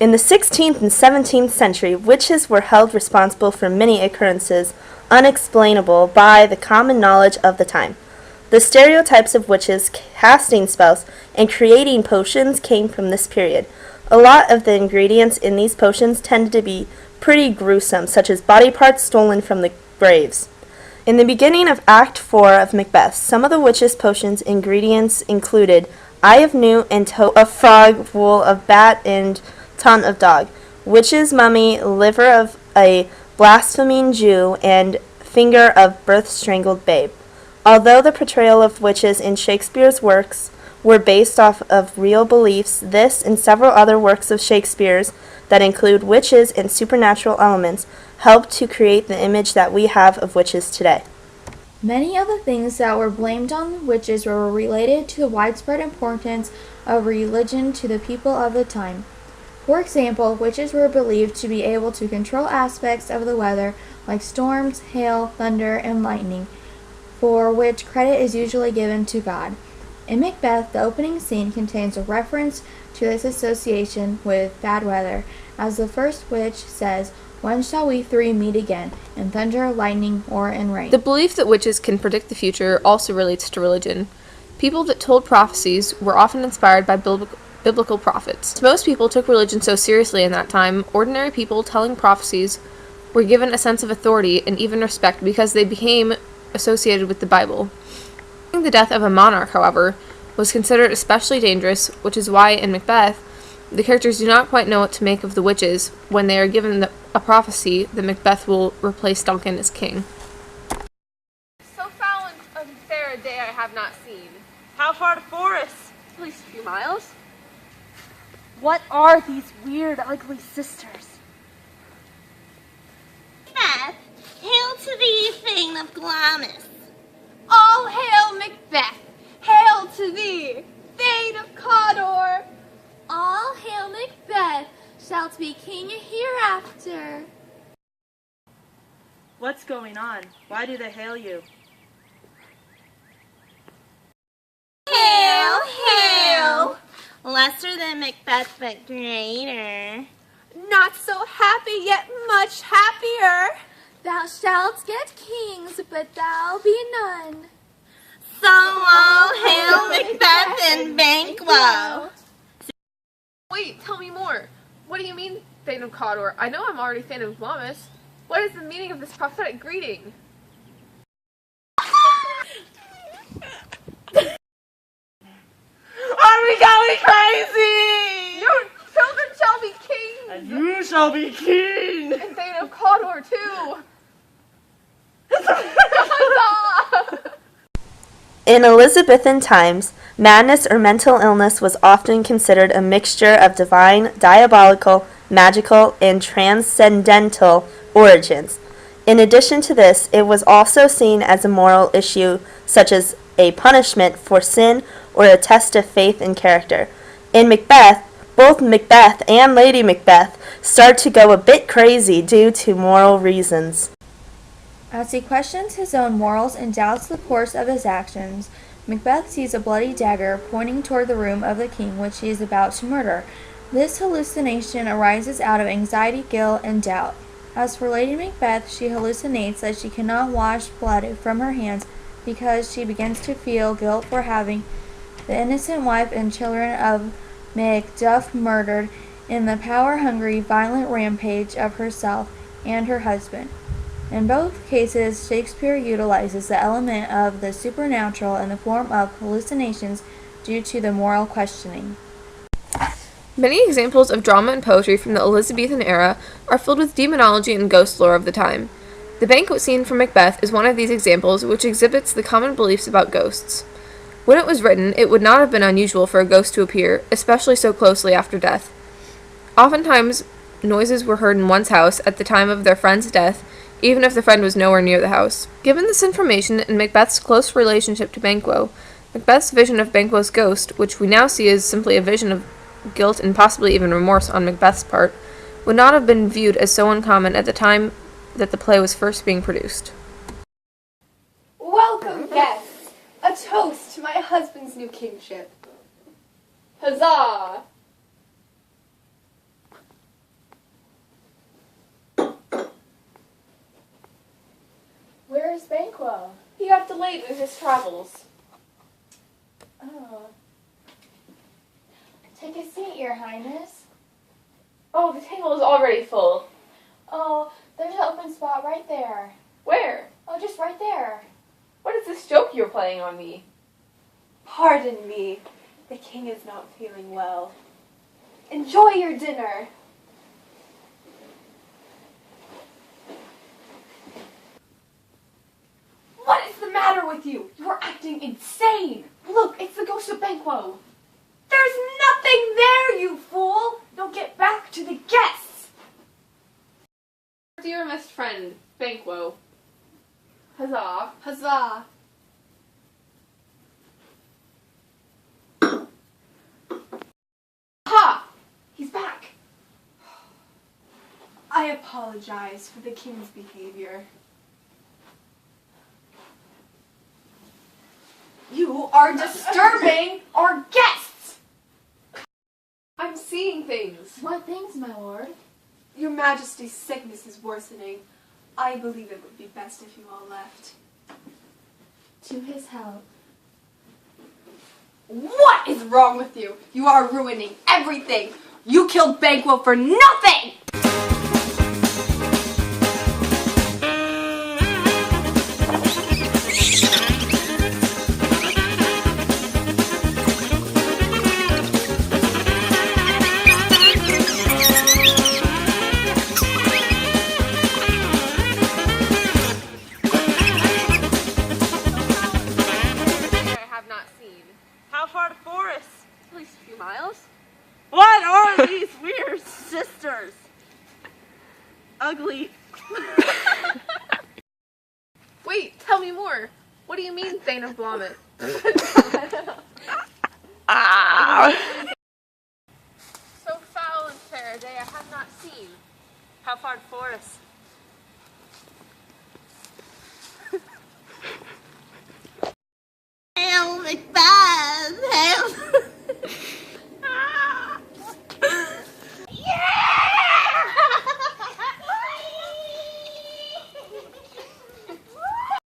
In the 16th and 17th century, witches were held responsible for many occurrences unexplainable by the common knowledge of the time. The stereotypes of witches casting spells and creating potions came from this period. A lot of the ingredients in these potions tended to be pretty gruesome, such as body parts stolen from the graves. In the beginning of Act 4 of Macbeth, some of the witches' potions ingredients included eye of newt and toe of frog, wool of bat, and tongue of dog, witch's mummy, liver of a blaspheming Jew, and finger of birth-strangled babe. Although the portrayal of witches in Shakespeare's works were based off of real beliefs, this and several other works of Shakespeare's that include witches and supernatural elements helped to create the image that we have of witches today. Many of the things that were blamed on the witches were related to the widespread importance of religion to the people of the time. For example, witches were believed to be able to control aspects of the weather like storms, hail, thunder, and lightning, for which credit is usually given to God. In Macbeth, the opening scene contains a reference to this association with bad weather, as the first witch says, "When shall we three meet again, in thunder, lightning, or in rain?" The belief that witches can predict the future also relates to religion. People that told prophecies were often inspired by biblical prophets. Most people took religion so seriously in that time, ordinary people telling prophecies were given a sense of authority and even respect because they became associated with the Bible. The death of a monarch, however, was considered especially dangerous, which is why in Macbeth, the characters do not quite know what to make of the witches when they are given a prophecy that Macbeth will replace Duncan as king. So foul and unfair a day I have not seen. How far to forest? At least a few miles. What are these weird, ugly sisters? Macbeth, hail to thee, Thane of Glamis. All hail Macbeth! Hail to thee, Thane of Cawdor! All hail Macbeth, shalt be king hereafter. What's going on? Why do they hail you? Hail, hail! Lesser than Macbeth, but greater. Not so happy, yet much happier. Thou shalt get kings, but thou be none. So all hail Macbeth and Banquo. Wait, tell me more. What do you mean, Thane of Cawdor? I know I'm already Thane of Glamis. What is the meaning of this prophetic greeting? Are we going crazy? Your children shall be kings! And you shall be king! And Thane of Cawdor, too! Huzzah! In Elizabethan times, madness or mental illness was often considered a mixture of divine, diabolical, magical, and transcendental origins. In addition to this, it was also seen as a moral issue, such as a punishment for sin or a test of faith and character. In Macbeth, both Macbeth and Lady Macbeth start to go a bit crazy due to moral reasons. As he questions his own morals and doubts the course of his actions, Macbeth sees a bloody dagger pointing toward the room of the king which he is about to murder. This hallucination arises out of anxiety, guilt, and doubt. As for Lady Macbeth, she hallucinates that she cannot wash blood from her hands because she begins to feel guilt for having the innocent wife and children of Macduff murdered in the power-hungry, violent rampage of herself and her husband. In both cases, Shakespeare utilizes the element of the supernatural in the form of hallucinations due to the moral questioning. Many examples of drama and poetry from the Elizabethan era are filled with demonology and ghost lore of the time. The banquet scene from Macbeth is one of these examples, which exhibits the common beliefs about ghosts. When it was written, it would not have been unusual for a ghost to appear, especially so closely after death. Oftentimes, noises were heard in one's house at the time of their friend's death, even if the friend was nowhere near the house. Given this information and Macbeth's close relationship to Banquo, Macbeth's vision of Banquo's ghost, which we now see as simply a vision of guilt and possibly even remorse on Macbeth's part, would not have been viewed as so uncommon at the time that the play was first being produced. Welcome, guests! A toast to my husband's new kingship. Huzzah! Where is Banquo? He got delayed with his travels. Oh. Take a seat, Your Highness. Oh, the table is already full. Oh, there's an open spot right there. Where? Oh, just right there. What is this joke you're playing on me? Pardon me. The king is not feeling well. Enjoy your dinner. What is the matter with you? You are acting insane. Look, it's the ghost of Banquo. There's nothing there, you fool. Now get back to the guests. Dear best friend, Banquo. Huzzah. Huzzah. Ha! He's back. I apologize for the king's behavior. You are disturbing our guests. I'm seeing things. What things, my lord? Your Majesty's sickness is worsening. I believe it would be best if you all left. To his help. What is wrong with you? You are ruining everything. You killed Banquo for nothing. I have not seen. How far to forest? At least a few miles. What are these weird sisters? Ugly. Wait, tell me more. What do you mean, Thane of Blommet? So foul and fair a day I have not seen. How far to forest?